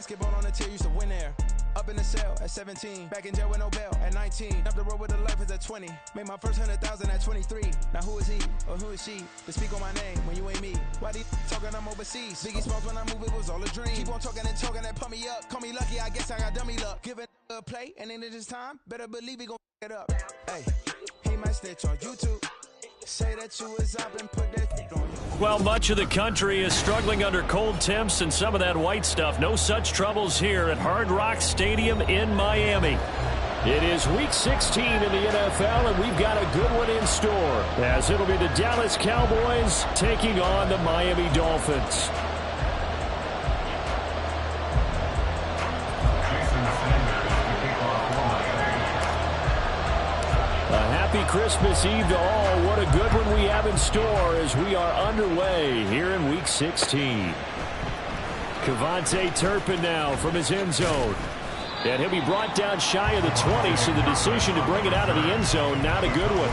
Basketball on the tier, used to win there. Up in the cell at 17, back in jail with no bail at 19. Up the road with the life is at 20. Made my first 100,000 at 23. Now who is he or who is she to speak on my name when you ain't me? Why they talking I'm overseas? Biggie Smalls when I move, it was all a dream. Keep on talking and pump me up. Call me lucky, I guess I got dummy luck. Give it a play, and then it's time. Better believe he gon' it up. Hey, he might snitch on YouTube. Say that you was up and put that on you. Well, much of the country is struggling under cold temps and some of that white stuff. No such troubles here at Hard Rock Stadium in Miami. It is Week 16 in the NFL, and we've got a good one in store, as it'll be the Dallas Cowboys taking on the Miami Dolphins. Happy Christmas Eve to all. What a good one we have in store as we are underway here in Week 16. Kevontae Turpin now from his end zone. And he'll be brought down shy of the 20, so the decision to bring it out of the end zone, not a good one.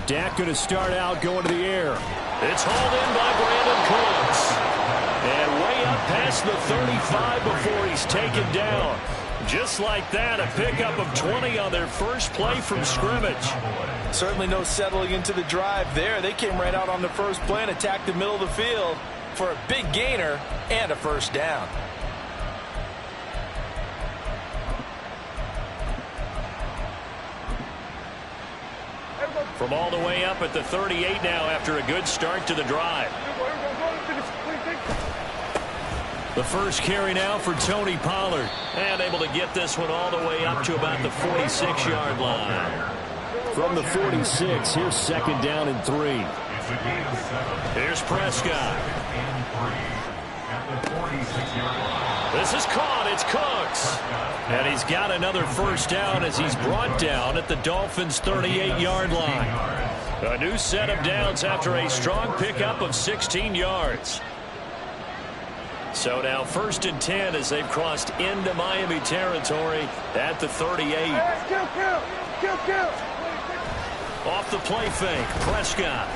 Dak going to start out going to the air. It's hauled in by Brandon Cooks. And way up past the 35 before he's taken down. Just like that, a pickup of 20 on their first play from scrimmage. Certainly no settling into the drive there. They came right out on the first play and attacked the middle of the field for a big gainer and a first down. From all the way up at the 38 now after a good start to the drive. The first carry now for Tony Pollard. And able to get this one all the way up to about the 46-yard line. From the 46, here's second down and 3. Here's Prescott. This is caught. It's Cooks. And he's got another first down as he's brought down at the Dolphins' 38-yard line. A new set of downs after a strong pickup of 16 yards. So now 1st and 10 as they've crossed into Miami territory at the 38. Off the play fake, Prescott.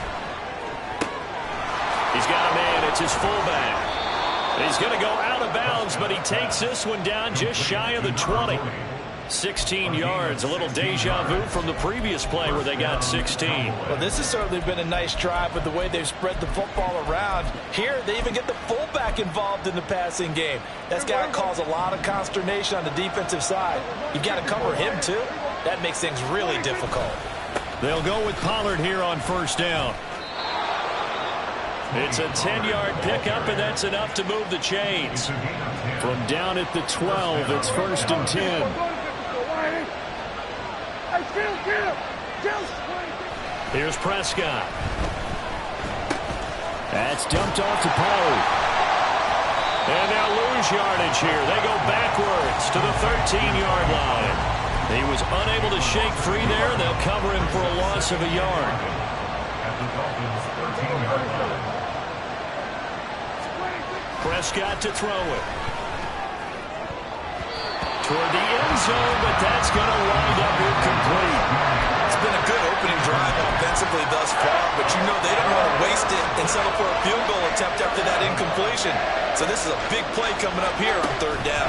He's got a man. It's his fullback. He's going to go out of bounds, but he takes this one down just shy of the 20. 16 yards, a little deja vu from the previous play where they got 16. Well, this has certainly been a nice drive with the way they've spread the football around. Here, they even get the fullback involved in the passing game. That's got to cause a lot of consternation on the defensive side. You've got to cover him, too. That makes things really difficult. They'll go with Pollard here on first down. It's a 10-yard pickup, and that's enough to move the chains. From down at the 12, it's 1st and 10. Here's Prescott. That's dumped off to Pollard. And they'll lose yardage here. They go backwards to the 13-yard line. He was unable to shake free there. They'll cover him for a loss of a yard. Prescott to throw it. Toward the end zone, but that's going to wind up incomplete. It's been a good opening drive offensively thus far, but you know they don't want to waste it and settle for a field goal attempt after that incompletion. So this is a big play coming up here on 3rd down.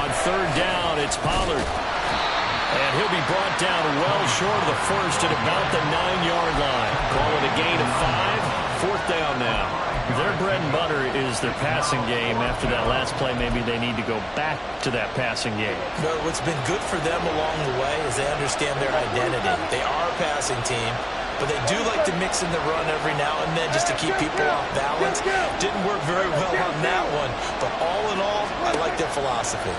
On 3rd down, it's Pollard. And he'll be brought down well short of the first at about the 9-yard line. Call it a gain of 5. 4th down now. Their bread and butter is their passing game. After that last play, maybe they need to go back to that passing game. But what's been good for them along the way is they understand their identity. They are a passing team, but they do like to mix in the run every now and then just to keep people off balance. Didn't work very well on that one, but all in all, I like their philosophy.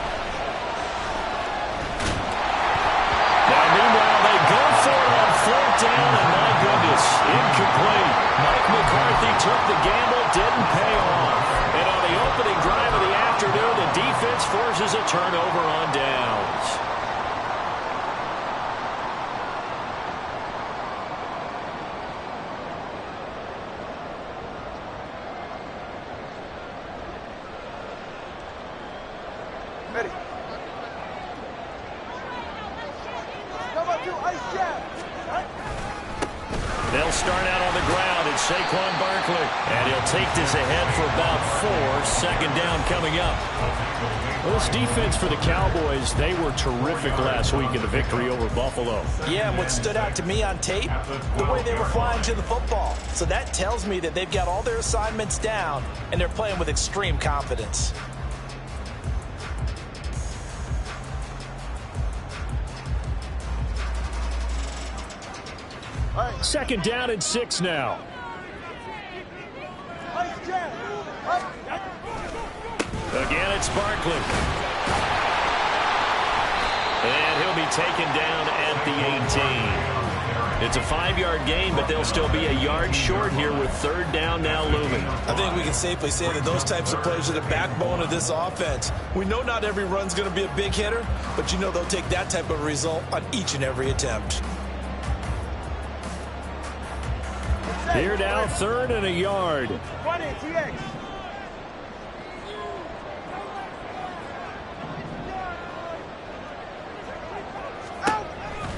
Now, meanwhile, they go for it on 4th down, and my goodness, incomplete. Mike McCarthy took the gamble, didn't pay off. And on the opening drive of the afternoon, the defense forces a turnover on downs. They'll start out on the ground. It's Saquon Barkley. And he'll take this ahead for about 4. Second down coming up. Well, this defense for the Cowboys, they were terrific last week in the victory over Buffalo. Yeah, and what stood out to me on tape, the way they were flying to the football. So that tells me that they've got all their assignments down, and they're playing with extreme confidence. Second down and 6 now. Again, it's Barkley. And he'll be taken down at the 18. It's a 5-yard gain, but they'll still be a yard short here with third down now looming. I think we can safely say that those types of plays are the backbone of this offense. We know not every run's going to be a big hitter, but you know they'll take that type of result on each and every attempt. Here now, third and a yard.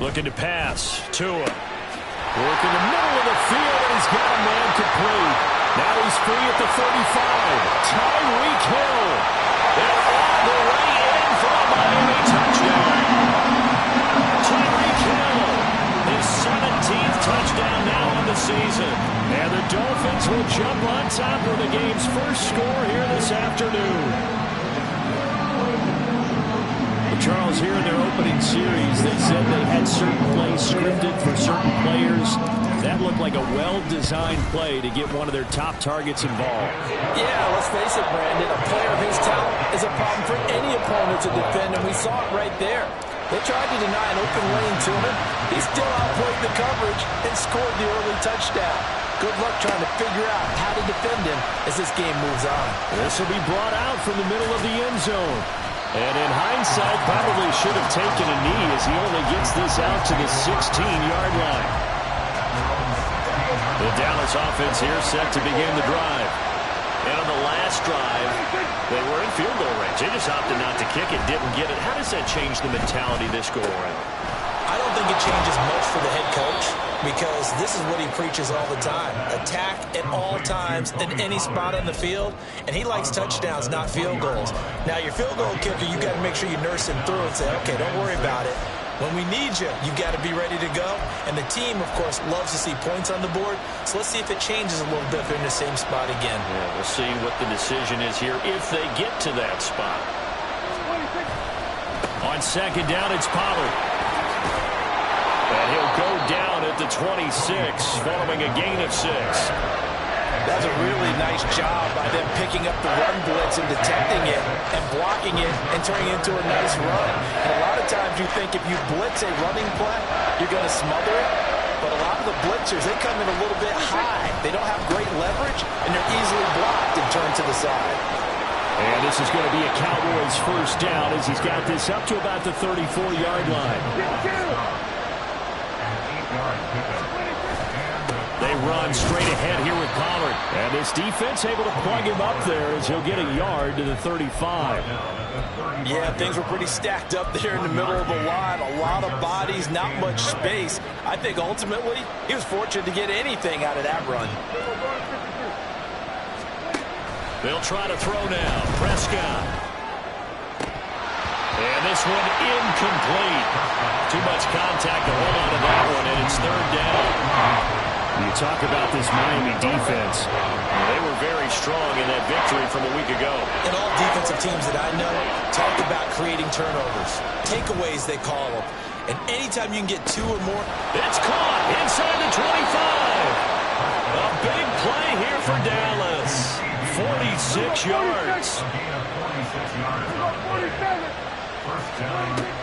Looking to pass. Tua. Working the middle of the field, and he's got a man complete. Now he's free at the 35. Tyreek Hill. And all the way in for a Miami touchdown. Tyreek Hill. His 17th touchdown now on the season. And the Dolphins will jump on top of the game's first score here this afternoon. Charles, here in their opening series, they said they had certain plays scripted for certain players. That looked like a well-designed play to get one of their top targets involved. Yeah, let's face it, Brandon. A player of his talent is a problem for any opponent to defend, and we saw it right there. They tried to deny an open lane to him. He still outplayed the coverage and scored the early touchdown. Good luck trying to figure out how to defend him as this game moves on. This will be brought out from the middle of the end zone. And in hindsight, probably should have taken a knee as he only gets this out to the 16-yard line. The Dallas offense here set to begin the drive. And on the last drive, they were in field goal range. They just opted not to kick it, didn't get it. How does that change the mentality this go around? I don't think it changes much for the head coach, because this is what he preaches all the time. Attack at all times in any spot on the field, and he likes touchdowns, not field goals. Now, your field goal kicker, you got to make sure you nurse him through and say, okay, don't worry about it. When we need you, you got to be ready to go. And the team, of course, loves to see points on the board, so let's see if it changes a little bit if they're in the same spot again. Yeah, we'll see what the decision is here if they get to that spot. On second down, it's Pollard. And he'll go down at the 26, following a gain of 6. That's a really nice job by them picking up the run blitz and detecting it and blocking it and turning it into a nice run. And a lot of times you think if you blitz a running play, you're going to smother it. But a lot of the blitzers, they come in a little bit high. They don't have great leverage, and they're easily blocked and turned to the side. And this is going to be a Cowboys first down as he's got this up to about the 34-yard line. They run straight ahead here with Pollard. And this defense able to plug him up there as he'll get a yard to the 35. Yeah, things were pretty stacked up there in the middle of the line. A lot of bodies, not much space. I think ultimately he was fortunate to get anything out of that run. They'll try to throw now. Prescott. And this one incomplete. Too much contact to hold on to that one, and it's third down. You talk about this Miami defense. They were very strong in that victory from a week ago. And all defensive teams that I know talk about creating turnovers. Takeaways, they call them. And anytime you can get 2 or more. It's caught inside the 25. A big play here for Dallas. 46 yards.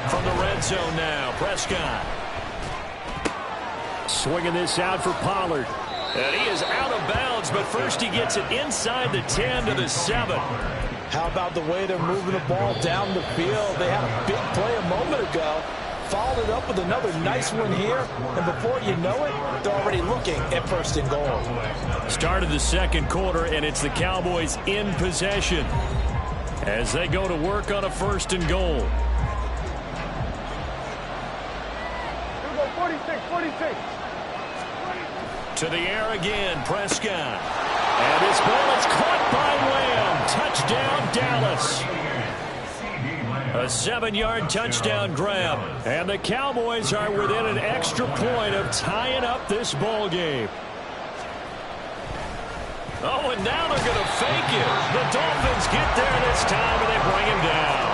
From the red zone now, Prescott. Swinging this out for Pollard. And he is out of bounds, but first he gets it inside the 10 to the 7. How about the way they're moving the ball down the field? They had a big play a moment ago. Followed it up with another nice one here. And before you know it, they're already looking at first and goal. Start of the second quarter, and it's the Cowboys in possession as they go to work on a first and goal. 46. To the air again, Prescott. And his ball is caught by Lamb. Touchdown, Dallas. A 7-yard touchdown grab. And the Cowboys are within an extra point of tying up this ball game. Oh, and now they're going to fake it. The Dolphins get there this time, and they bring him down.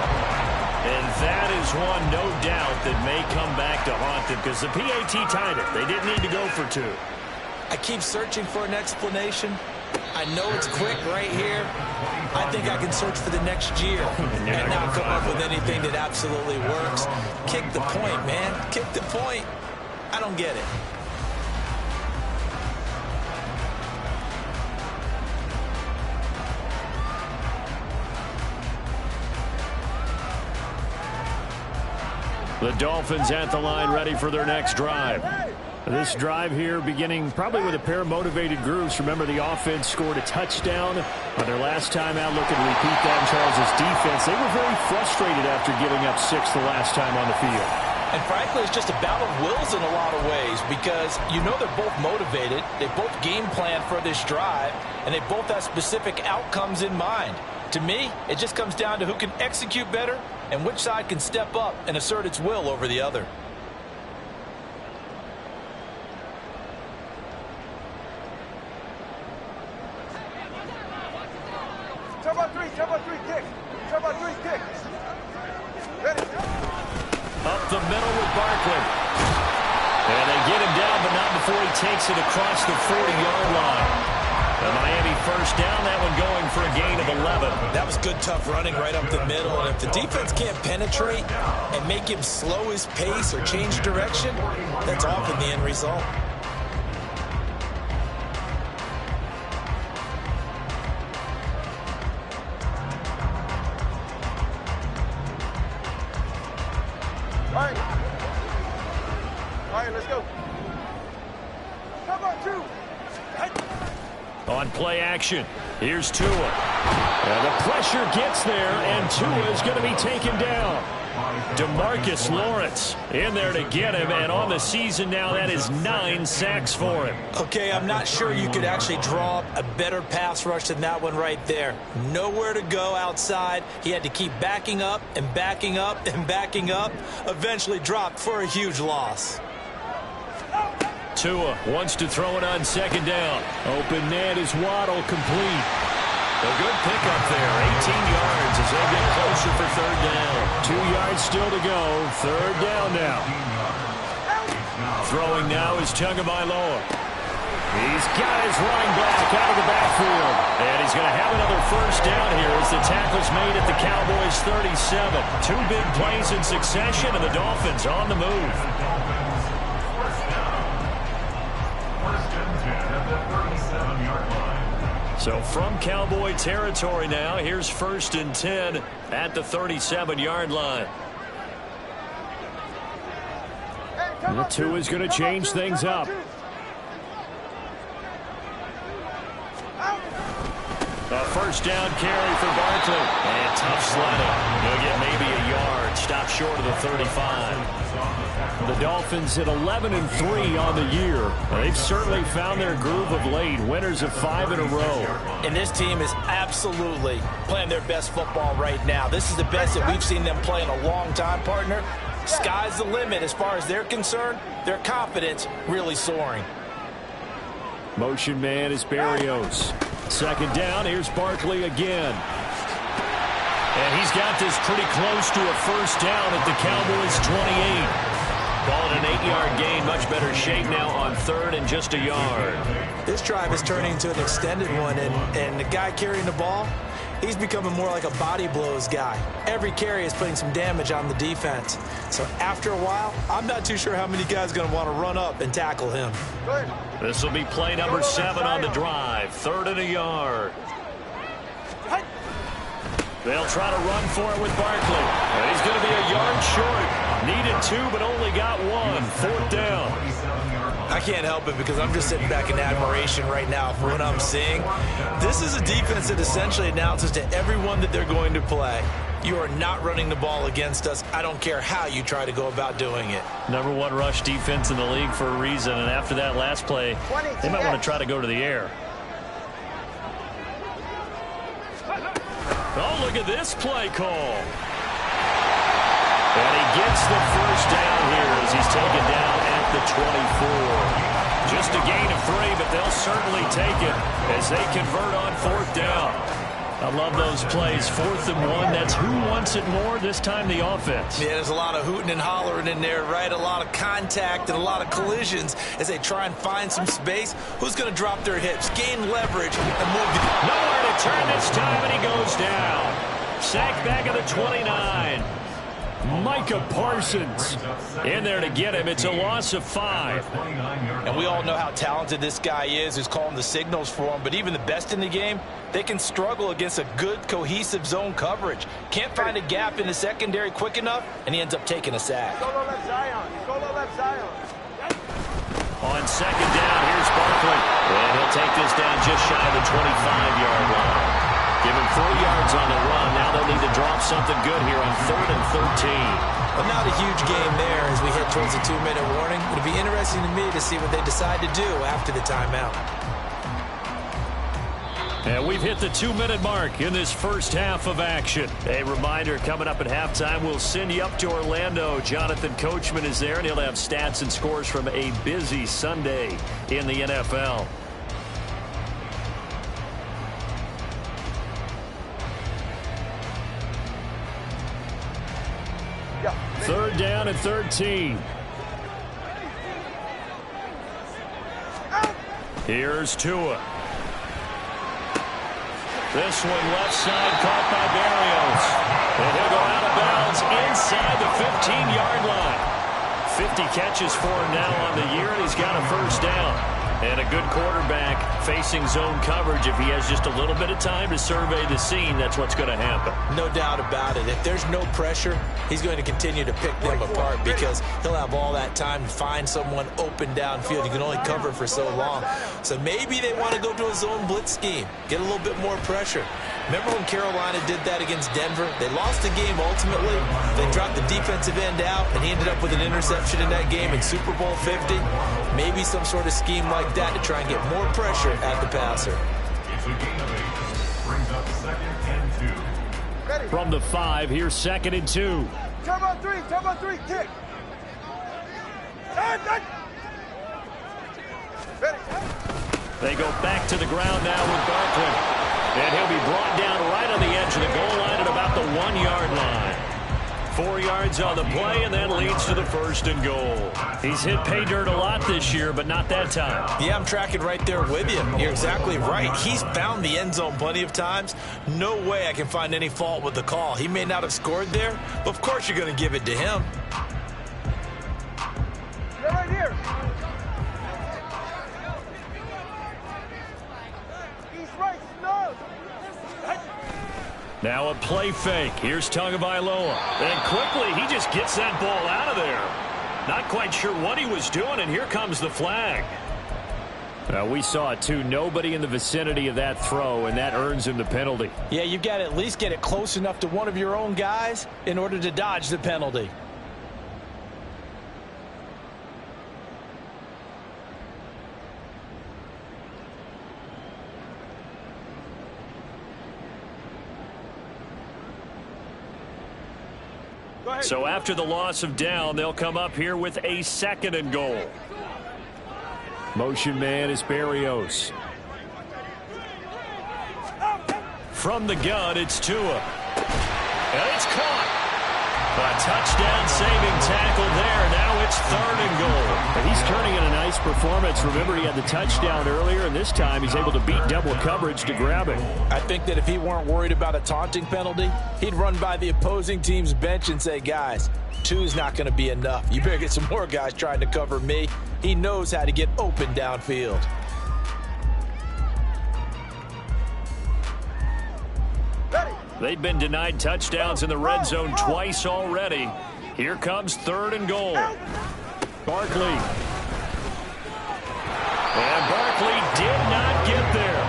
And that is one, no doubt, that may come back to haunt them because the PAT tied it. They didn't need to go for 2. I keep searching for an explanation. I know it's quick right here. I think I can search for the next year and not come up with anything that absolutely works. Kick the point, man. Kick the point. I don't get it. The Dolphins at the line ready for their next drive. This drive here beginning probably with a pair of motivated groups. Remember, the offense scored a touchdown on their last time out. Looking to repeat that in Charles' defense. They were very frustrated after giving up 6 the last time on the field. And frankly, it's just a battle of wills in a lot of ways because you know they're both motivated. They both game plan for this drive, and they both have specific outcomes in mind. To me, it just comes down to who can execute better and which side can step up and assert its will over the other. Top 3 kick. Top 3 kick. Ready. Up the middle with Barkley. And they get him down, but not before he takes it across the 40-yard line. The Miami first down, that one going for a gain of 11. That was good, tough running right up the middle. And if the defense can't penetrate and make him slow his pace or change direction, that's often the end result. All right, let's go. Come on, 2. On play action, here's Tua. And the pressure gets there, and Tua is going to be taken down. DeMarcus Lawrence in there to get him, and on the season now, that is 9 sacks for him. Okay, I'm not sure you could actually draw a better pass rush than that one right there. Nowhere to go outside. He had to keep backing up and backing up and backing up. Eventually dropped for a huge loss. Tua wants to throw it on second down. Open net is Waddle, complete. A good pickup there, 18 yards as they get closer for third down. 2 yards still to go, third down now. Throwing now is Tagovailoa. He's got his running back out of the backfield. And he's going to have another first down here as the tackle's made at the Cowboys' 37. 2 big plays in succession, and the Dolphins on the move. So from Cowboy territory now, here's 1st and 10 at the 37-yard line. The 2 is going to change things up. A first down carry for Barkley. And tough sledding. He'll get maybe a yard. Stop short of the 35. The Dolphins at 11-3 on the year. They've certainly found their groove of late. Winners of 5 in a row. And this team is absolutely playing their best football right now. This is the best that we've seen them play in a long time, partner. Sky's the limit as far as they're concerned. Their confidence really soaring. Motion man is Berrios. Second down, here's Barkley again. And he's got this pretty close to a first down at the Cowboys' 28. Call it an 8-yard gain, much better shape now on third and just a yard. This drive is turning into an extended one, and the guy carrying the ball, he's becoming more like a body blows guy. Every carry is putting some damage on the defense. So after a while, I'm not too sure how many guys are going to want to run up and tackle him. This will be play number 7 on the drive. 3rd and a yard. They'll try to run for it with Barkley. And he's going to be a yard short. Needed 2, but only got 1. 4th down. I can't help it because I'm just sitting back in admiration right now for what I'm seeing. This is a defense that essentially announces to everyone that they're going to play. You are not running the ball against us. I don't care how you try to go about doing it. #1 rush defense in the league for a reason, and after that last play, they might want to try to go to the air. Oh, look at this play call. And he gets the first down here as he's taken down at the 24. Just a gain of 3, but they'll certainly take it as they convert on 4th down. I love those plays. 4th and 1. That's who wants it more, this time the offense. Yeah, there's a lot of hooting and hollering in there, right? A lot of contact and a lot of collisions as they try and find some space. Who's going to drop their hips, gain leverage, and move? Nowhere to turn this time, and he goes down. Sacked back at the 29. Micah Parsons in there to get him. It's a loss of 5. And we all know how talented this guy is who's calling the signals for him. But even the best in the game, they can struggle against a good, cohesive zone coverage. Can't find a gap in the secondary quick enough, and he ends up taking a sack. Solo left Zion. Solo left Zion. On 2nd down, here's Barkley. And he'll take this down just shy of the 25-yard line. Give him 4 yards on the run. Now they'll need to drop something good here on 3rd and 13. Well, not a huge game there as we head towards the 2-minute warning. It'll be interesting to me to see what they decide to do after the timeout. And we've hit the 2-minute mark in this first half of action. A reminder, coming up at halftime, we'll send you up to Orlando. Jonathan Coachman is there, and he'll have stats and scores from a busy Sunday in the NFL. Third down and 13. Here's Tua. This one left side caught by Barrios. And he'll go out of bounds inside the 15-yard line. 50 catches for him now on the year, and he's got a first down. And a good quarterback facing zone coverage. If he has just a little bit of time to survey the scene, that's what's going to happen. No doubt about it. If there's no pressure, he's going to continue to pick them apart because he'll have all that time to find someone open downfield. He can only cover for so long. So maybe they want to go to a zone blitz scheme, get a little bit more pressure. Remember when Carolina did that against Denver? They lost the game ultimately. They dropped the defensive end out, and he ended up with an interception in that game in Super Bowl 50. Maybe some sort of scheme like that to try and get more pressure at the passer. From the 5, here's 2nd and 2. Turbo 3, kick. They go back to the ground now with Barkley. And he'll be brought down right on the edge of the goal line at about the 1-yard line. 4 yards on the play, and that leads to the 1st and goal. He's hit pay dirt a lot this year, but not that time. Yeah, I'm tracking right there with you. You're exactly right. He's found the end zone plenty of times. No way I can find any fault with the call. He may not have scored there, but of course you're going to give it to him. They're right here. He's right, no. Now a play fake. Here's Tfgl. And quickly, he just gets that ball out of there. Not quite sure what he was doing, and here comes the flag. We saw it, too. Nobody in the vicinity of that throw, and that earns him the penalty. Yeah, you've got to at least get it close enough to one of your own guys in order to dodge the penalty. So after the loss of down, they'll come up here with a 2nd and goal. Motion man is Barrios. From the gun, it's Tua. And it's caught. A touchdown-saving tackle there. Now it's 3rd and goal. And he's turning in a nice performance. Remember, he had the touchdown earlier, and this time he's able to beat double coverage to grab it. I think that if he weren't worried about a taunting penalty, he'd run by the opposing team's bench and say, guys, 2 is not going to be enough. You better get some more guys trying to cover me. He knows how to get open downfield. They've been denied touchdowns in the red zone twice already. Here comes 3rd and goal. Barkley. And Barkley did not get there.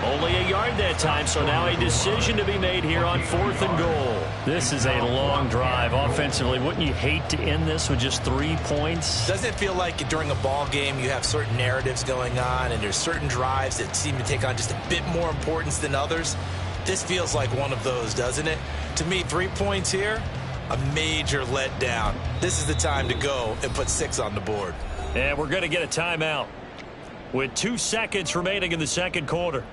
Only a yard then. quiet time, so now a decision to be made here on 4th and goal. This is a long drive offensively. Wouldn't you hate to end this with just 3 points? Doesn't it feel like during a ball game you have certain narratives going on and there's certain drives that seem to take on just a bit more importance than others? This feels like one of those, doesn't it? To me, 3 points here, a major letdown. This is the time to go and put 6 on the board. And we're going to get a timeout with 2 seconds remaining in the second quarter.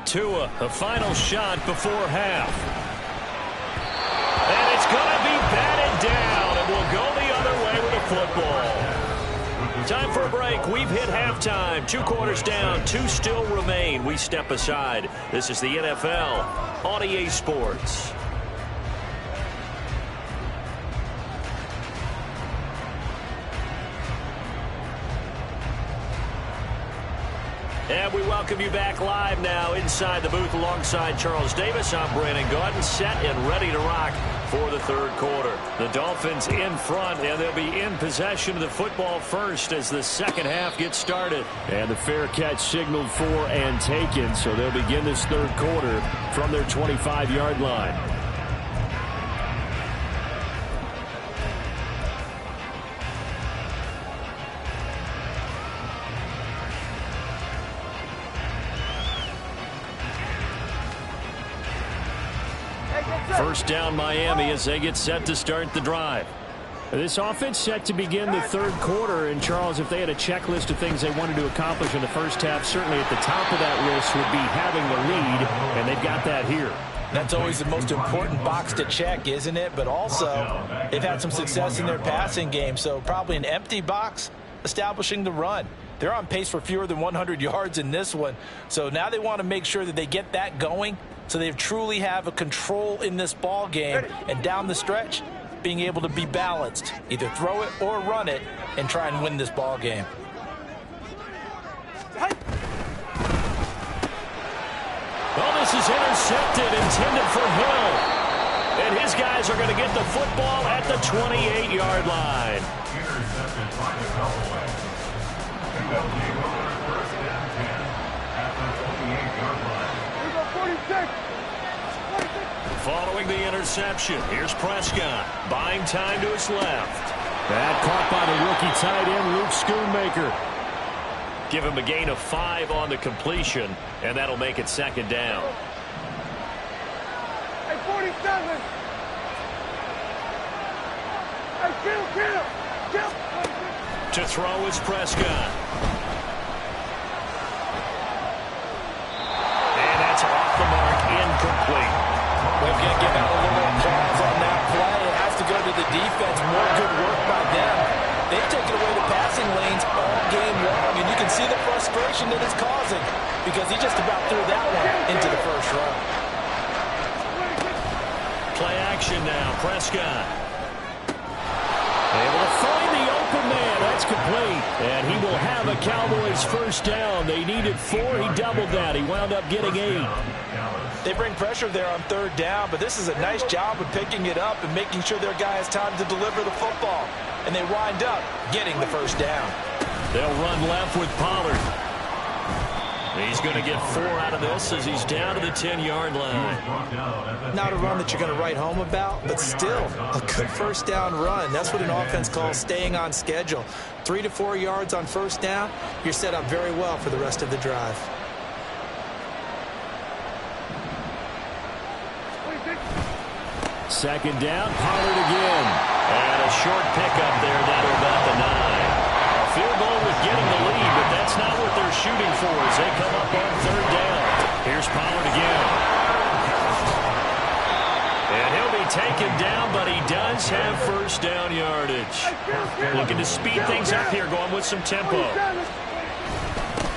Tua, the final shot before half. And it's going to be batted down, and we'll go the other way with the football. Time for a break. We've hit halftime. 2 quarters down, 2 still remain. We step aside. This is the NFL on EA Sports. And we welcome you back live now inside the booth alongside Charles Davis. I'm Brandon Gaudin, set and ready to rock for the third quarter. The Dolphins in front, and they'll be in possession of the football first as the second half gets started. And the fair catch signaled for and taken, so they'll begin this third quarter from their 25-yard line. First down Miami as they get set to start the drive. This offense set to begin the third quarter. And, Charles, if they had a checklist of things they wanted to accomplish in the first half, certainly at the top of that list would be having the lead, and they've got that here. That's always the most important box to check, isn't it? But also, they've had some success in their passing game, so probably an empty box establishing the run. They're on pace for fewer than 100 yards in this one, so now they want to make sure that they get that going so they truly have a control in this ball game, and down the stretch, being able to be balanced, either throw it or run it, and try and win this ball game. Well, this is intercepted, intended for Hill. And his guys are going to get the football at the 28-yard line. Intercepted by the Cowboys. First and 10 at the 28-yard line. 46. Following the interception, here's Prescott. Buying time to his left. That caught by the rookie tight end, Luke Schoonmaker. Give him a gain of 5 on the completion, and that'll make it second down. Hey, 47. Hey, kill. To throw is Prescott. And that's off the mark, incomplete. We're going to give out a little applause on that play. It has to go to the defense. More good work by them. They've taken away the passing lanes all game long, and you can see the frustration that it's causing because he just about threw that one into the first row. Play action now, Prescott. Able to find the open man. That's complete. And he will have a Cowboys first down. They needed 4. He doubled that. He wound up getting 8. They bring pressure there on third down, but this is a nice job of picking it up and making sure their guy has time to deliver the football. And they wind up getting the first down. They'll run left with Pollard. He's going to get 4 out of this as he's down to the 10-yard line. Not a run that you're going to write home about, but still a good first down run. That's what an offense calls staying on schedule. 3 to 4 yards on first down, you're set up very well for the rest of the drive. Second down, Pollard again. And a short pickup there down to about the 9. A field goal with getting the lead, but that's not what they're shooting for as they come up on third down. Here's Pollard again. And he'll be taken down, but he does have first down yardage. Looking to speed things up here, going with some tempo.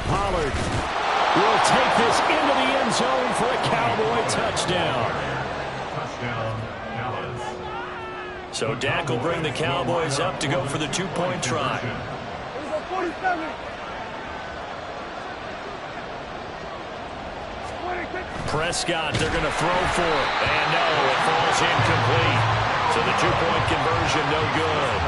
Pollard will take this into the end zone for a Cowboy touchdown. Touchdown, Dallas. So Dak will bring the Cowboys up to go for the two-point try. Here's a 47. 26. Prescott, they're going to throw for it. And no, it falls incomplete. So the two-point conversion, no good.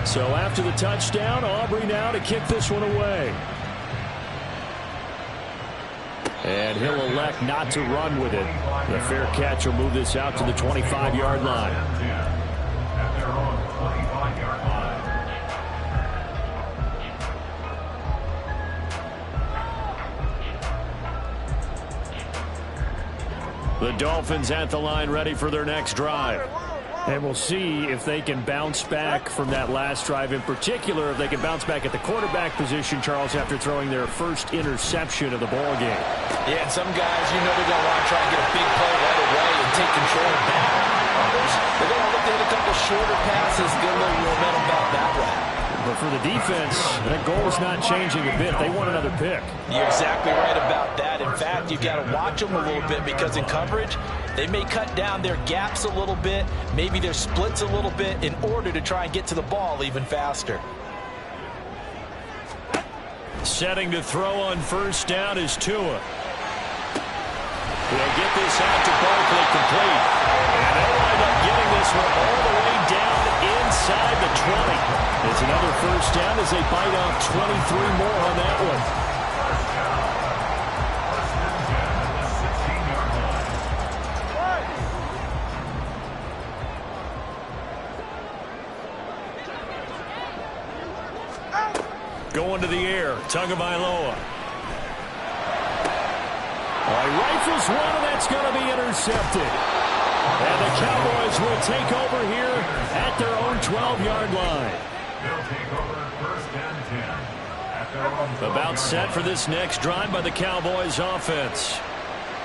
So after the touchdown, Aubrey now to kick this one away. And he'll elect not to run with it. The fair catch will move this out to the 25-yard line. At their own 25-yard line. The Dolphins at the line, ready for their next drive. And we'll see if they can bounce back from that last drive, in particular if they can bounce back at the quarterback position, Charles, after throwing their first interception of the ball game. Yeah, and some guys, you know, they're going to want to try and get a big play right away and take control back. Others, they're going to look to hit a couple shorter passes, get a little momentum back that way. But for the defense, that goal is not changing a bit. They want another pick. You're exactly right about that. In fact, you've got to watch them a little bit because in coverage, they may cut down their gaps a little bit, maybe their splits a little bit in order to try and get to the ball even faster. Setting to throw on first down is Tua. He'll get this out to Barkley complete. And they'll wind up getting this one all the way down inside the 20. It's another first down as they bite off 23 more on that one. Going to the air, Tagovailoa. Rifles one, and that's going to be intercepted. And the Cowboys will take over here at their own 12-yard line. They'll take over first and 10. At their own About set for this next drive by the Cowboys offense.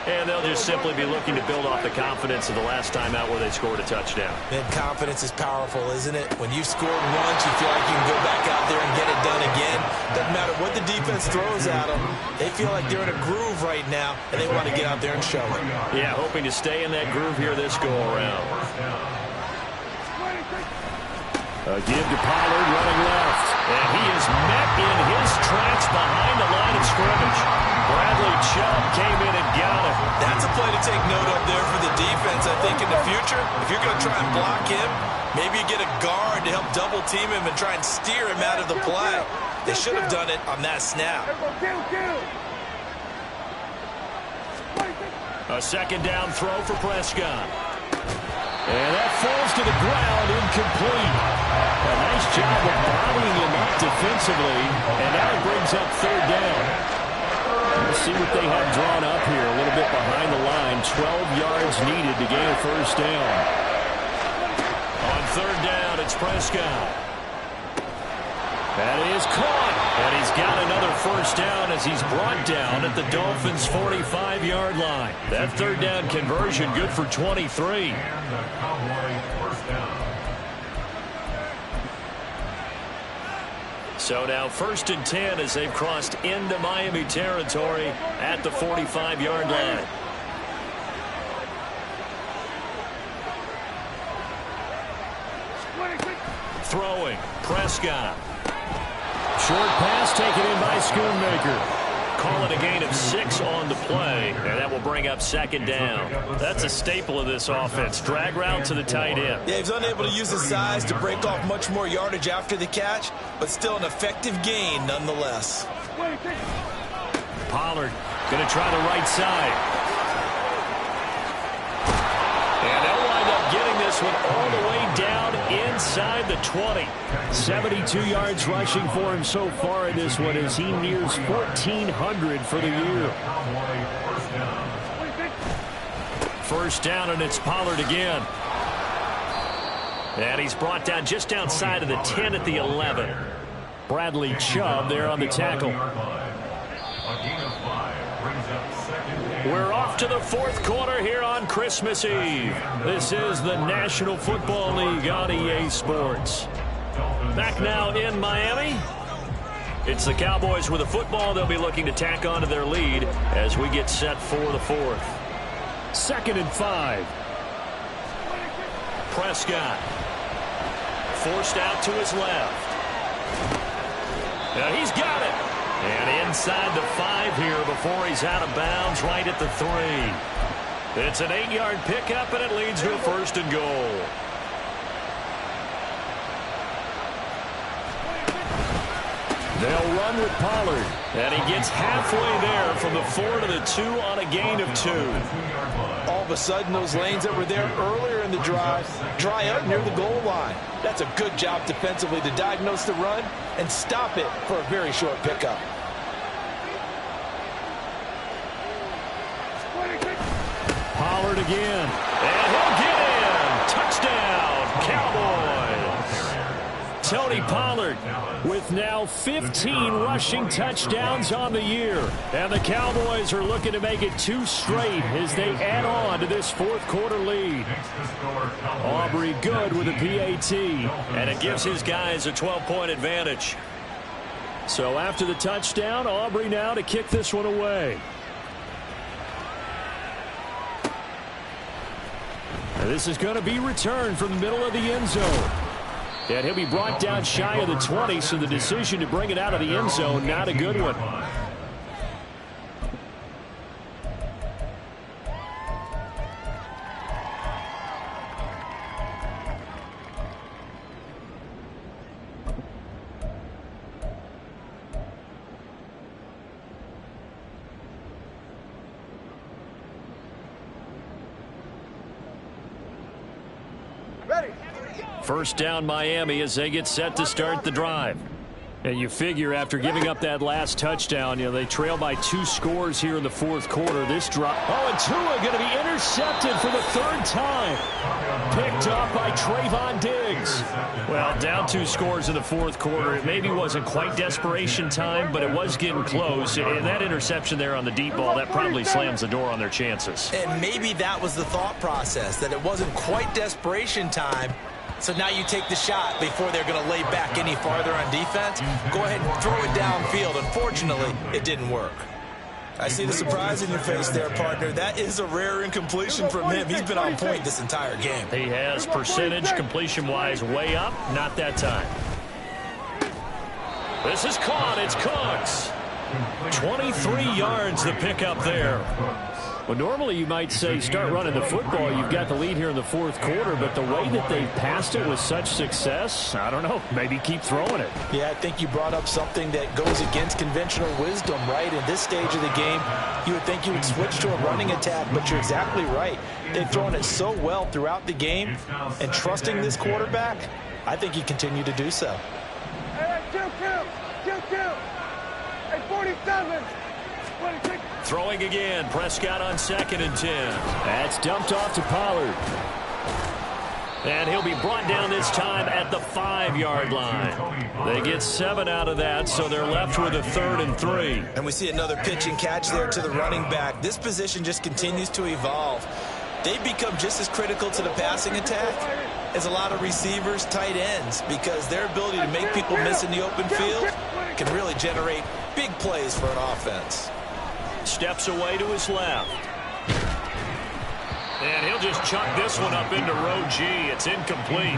And they'll just simply be looking to build off the confidence of the last time out where they scored a touchdown. Man, confidence is powerful, isn't it? When you've scored once, you feel like you can go back out there and get it done again. Doesn't matter what the defense throws at them. They feel like they're in a groove right now, and they want to get out there and show it. Yeah, hoping to stay in that groove here this go-around. A give to Pollard running left. And he is met in his tracks behind the line of scrimmage. Bradley Chubb came in and got him. That's a play to take note of there for the defense, I think, in the future. If you're going to try and block him, maybe you get a guard to help double-team him and try and steer him out of the play. They should have done it on that snap. A second down throw for Prescott. And that falls to the ground, incomplete. A nice job of bodying him up defensively. And now it brings up third down. Let's see what they have drawn up here. A little bit behind the line. 12 yards needed to gain a first down. On third down, it's Prescott. That is caught. And he's got another first down as he's brought down at the Dolphins' 45-yard line. That third down conversion good for 23. and the Cowboys first down. So now 1st and 10 as they've crossed into Miami territory at the 45-yard line. Throwing, Prescott. Short pass taken in by Schoonmaker. Call it a gain of 6 on the play, and that will bring up second down. That's a staple of this offense. Drag route to the tight end. Yeah, he's unable to use his size to break off much more yardage after the catch, but still an effective gain nonetheless. Pollard going to try the right side. And they'll wind up getting this one all the way down inside the 20. 72 yards rushing for him so far in this one as he nears 1,400 for the year. First down, and it's Pollard again. And he's brought down just outside of the 10 at the 11. Bradley Chubb there on the tackle. We're off to the 4th quarter here on Christmas Eve. This is the National Football League on EA Sports. Back now in Miami, It's the Cowboys with the football. They'll be looking to tack on to their lead as we get set for the fourth. 2nd and 5. Prescott forced out to his left. Now he's got it. And inside the 5 here before he's out of bounds right at the 3. It's an 8-yard pickup, and it leads to a 1st and goal. They'll run with Pollard. And he gets halfway there from the 4 to the 2 on a gain of 2. All of a sudden, those lanes that were there earlier in the drive dry up near the goal line. That's a good job defensively to diagnose the run and stop it for a very short pickup. Pollard again. And he'll get in. Touchdown, Cowboys. Tony Pollard with now 15 rushing touchdowns on the year. And the Cowboys are looking to make it 2 straight as they add on to this 4th quarter lead. Aubrey good with a PAT. And it gives his guys a 12-point advantage. So after the touchdown, Aubrey now to kick this one away. And this is going to be returned from the middle of the end zone. And he'll be brought down shy of the 20, so the decision to bring it out of the end zone, not a good one. First down Miami as they get set to start the drive. And you figure after giving up that last touchdown, you know, they trail by 2 scores here in the 4th quarter. This drop. Oh, and Tua going to be intercepted for the 3rd time. Picked up by Trayvon Diggs. Well, down 2 scores in the 4th quarter. It maybe wasn't quite desperation time, but it was getting close. And that interception there on the deep ball, that probably slams the door on their chances. And maybe that was the thought process, that it wasn't quite desperation time. So now you take the shot before they're going to lay back any farther on defense. Go ahead and throw it downfield. Unfortunately, it didn't work. I see the surprise in your face there, partner. That is a rare incompletion from him. He's been on point this entire game. He has percentage completion-wise way up. Not that time. This is caught. It's Cooks. 23 yards the pickup there. Well, normally you might say start running the football. You've got the lead here in the 4th quarter, but the way that they've passed it with such success, I don't know, maybe keep throwing it. Yeah, I think you brought up something that goes against conventional wisdom, right? In this stage of the game, you would think you would switch to a running attack, but you're exactly right. They've thrown it so well throughout the game, and trusting this quarterback, I think you continue to do so. Hey, kill. Hey, 47. Throwing again. Prescott on 2nd and 10. That's dumped off to Pollard. And he'll be brought down this time at the 5-yard line. They get 7 out of that, so they're left with a 3rd and 3. And we see another pitch and catch there to the running back. This position just continues to evolve. They've become just as critical to the passing attack as a lot of receivers, tight ends, because their ability to make people miss in the open field can really generate big plays for an offense. Steps away to his left. And he'll just chuck this one up into row G. It's incomplete.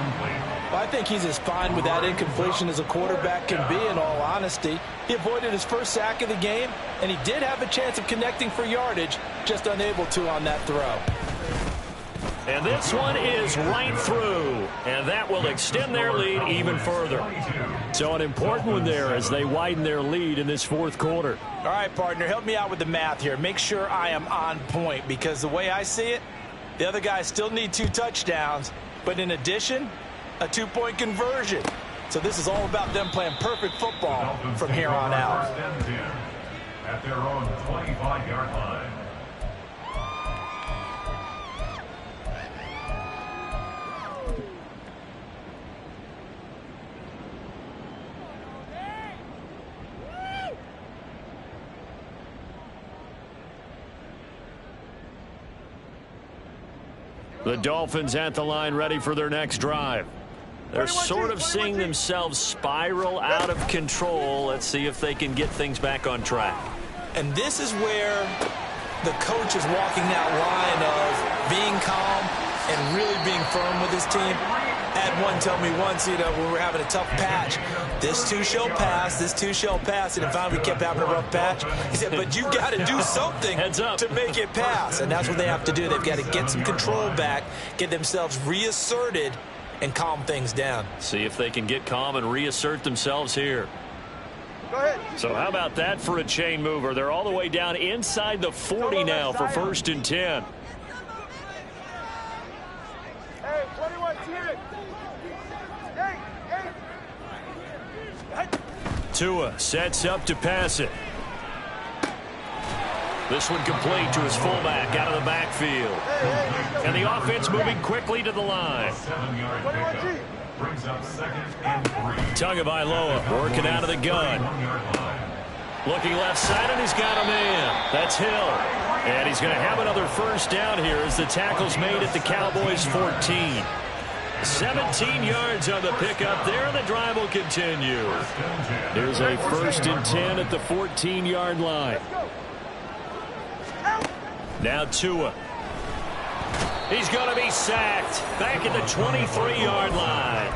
Well, I think he's as fine with that incompletion as a quarterback can be, in all honesty. He avoided his first sack of the game, and he did have a chance of connecting for yardage, just unable to on that throw. And this one is right through, and that will extend their lead even further. So an important one there as they widen their lead in this 4th quarter. All right, partner, help me out with the math here. Make sure I am on point, because the way I see it, the other guys still need 2 touchdowns, but in addition, a 2-point conversion. So this is all about them playing perfect football from here on out. At their own 25-yard line. The Dolphins at the line ready for their next drive. They're sort of seeing themselves spiral out of control. Let's see if they can get things back on track. And this is where the coach is walking that line of being calm and really being firm with his team. I had one tell me once, when we were having a tough patch, this too shall pass, this too shall pass. And finally we kept having a rough patch. He said, but you got to do something to make it pass. And that's what they have to do. They've got to get some control back, get themselves reasserted, and calm things down. See if they can get calm and reassert themselves here. Go ahead. So how about that for a chain mover? They're all the way down inside the 40 now for 1st and 10. Hey, 21, cheer. Tua sets up to pass it. This one complete to his fullback out of the backfield. And the offense moving quickly to the line. Tfgl working out of the gun. Looking left side, and he's got a man. That's Hill. And he's going to have another 1st down here as the tackle's made at the Cowboys' 14. 17 yards on the pickup there, and the drive will continue. There's a 1st and 10 at the 14-yard line. Now Tua. He's going to be sacked back at the 23-yard line.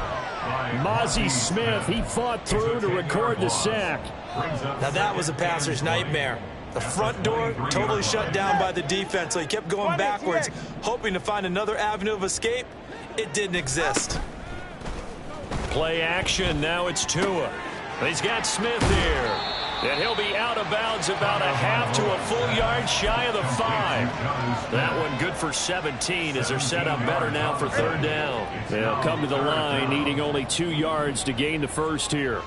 Mozzie Smith, he fought through to record the sack. Now that was a passer's nightmare. The front door totally shut down by the defense, so he kept going backwards, hoping to find another avenue of escape. It didn't exist. Play action. Now it's Tua. He's got Smith here. And he'll be out of bounds about a half to a full yard shy of the 5. That one good for 17 as they're set up better now for 3rd down. They'll come to the line needing only 2 yards to gain the 1st here.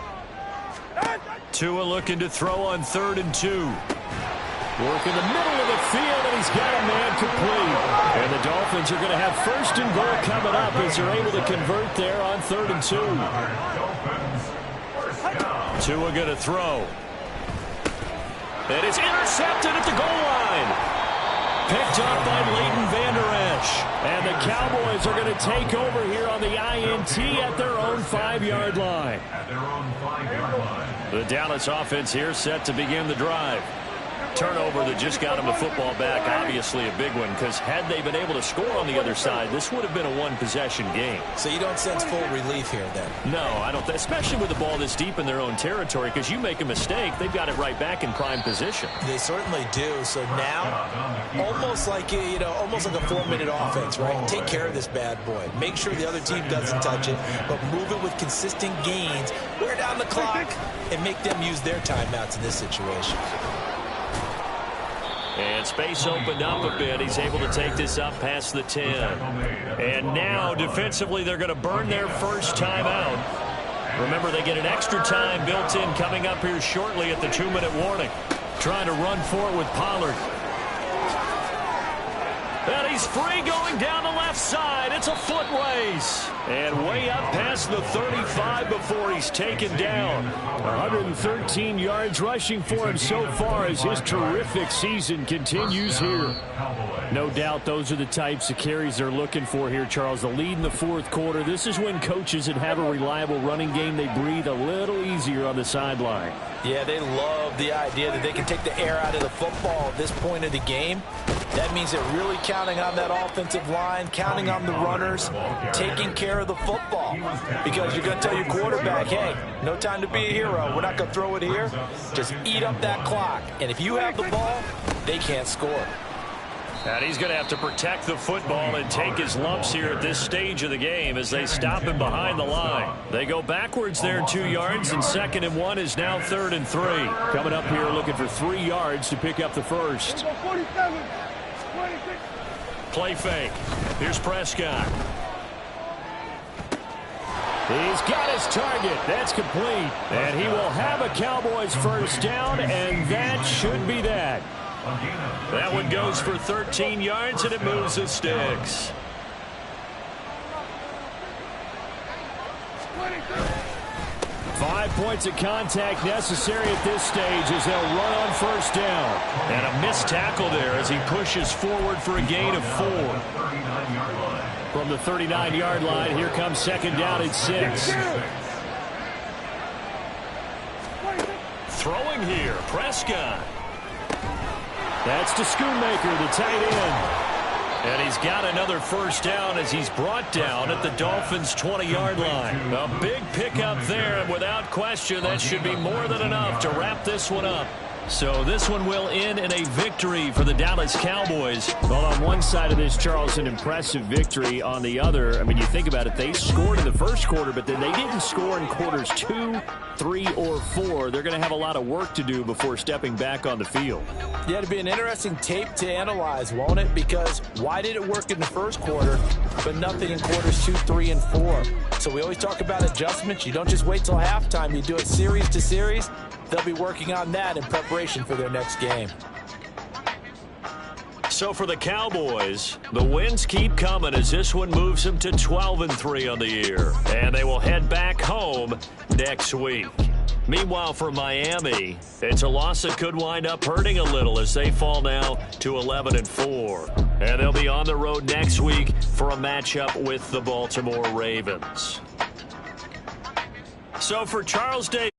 Tua looking to throw on 3rd and 2. Work in the middle of the field, and he's got a man complete. And the Dolphins are going to have 1st and goal coming up as they're able to convert there on 3rd and 2. Tua going to throw. And it's intercepted at the goal line. Picked up by Leighton Vander Esch. And the Cowboys are going to take over here on the INT at their own 5-yard line. The Dallas offense here set to begin the drive. Turnover that just got them the football back, obviously a big one, because had they been able to score on the other side, this would have been a one-possession game. So you don't sense full relief here then? No, I don't, especially with the ball this deep in their own territory, because you make a mistake, they've got it right back in prime position. They certainly do. So now, almost like almost like a 4-minute offense, right? Take care of this bad boy. Make sure the other team doesn't touch it, but move it with consistent gains, wear down the clock, and make them use their timeouts in this situation. And space opened up a bit. He's able to take this up past the 10. And now, defensively, they're going to burn their 1st timeout. Remember, they get an extra time built in coming up here shortly at the 2-minute warning. Trying to run for it with Pollard. And he's free going down the left side. It's a foot race. And way up past the 35 before he's taken down. 113 yards rushing for him so far as his terrific season continues here. No doubt those are the types of carries they're looking for here, Charles. The lead in the 4th quarter. This is when coaches that have a reliable running game, they breathe a little easier on the sideline. Yeah, they love the idea that they can take the air out of the football at this point of the game. That means they're really counting on that offensive line, counting on the runners, taking care of the football. Because you're going to tell your quarterback, hey, no time to be a hero. We're not going to throw it here. Just eat up that clock. And if you have the ball, they can't score. And he's going to have to protect the football and take his lumps here at this stage of the game as they stop him behind the line. They go backwards there 2 yards, and 2nd and 1 is now 3rd and 3. Coming up here looking for 3 yards to pick up the 1st. 47, 26. Play fake. Here's Prescott. He's got his target. That's complete. And he will have a Cowboys 1st down, and that should be that. That one goes for 13 yards, and it moves the sticks. 5 points of contact necessary at this stage as they'll run on 1st down. And a missed tackle there as he pushes forward for a gain of 4. From the 39-yard line, here comes second down and 6. Throwing here, Prescott. That's to Schoonmaker, the tight end. And he's got another first down as he's brought down at the Dolphins' 20-yard line. A big pickup there, and without question, that should be more than enough to wrap this one up. So this one will end in a victory for the Dallas Cowboys. Well, on one side of this, Charles, an impressive victory. On the other, I mean, you think about it, they scored in the first quarter, but then they didn't score in quarters 2, 3, or 4. They're going to have a lot of work to do before stepping back on the field. Yeah, it'll be an interesting tape to analyze, won't it? Because why did it work in the first quarter, but nothing in quarters 2, 3, and 4? So we always talk about adjustments. You don't just wait till halftime. You do it series to series. They'll be working on that in preparation for their next game. So for the Cowboys, the wins keep coming as this one moves them to 12-3 on the year. And they will head back home next week. Meanwhile, for Miami, it's a loss that could wind up hurting a little as they fall now to 11-4. And they'll be on the road next week for a matchup with the Baltimore Ravens. So for Charles Day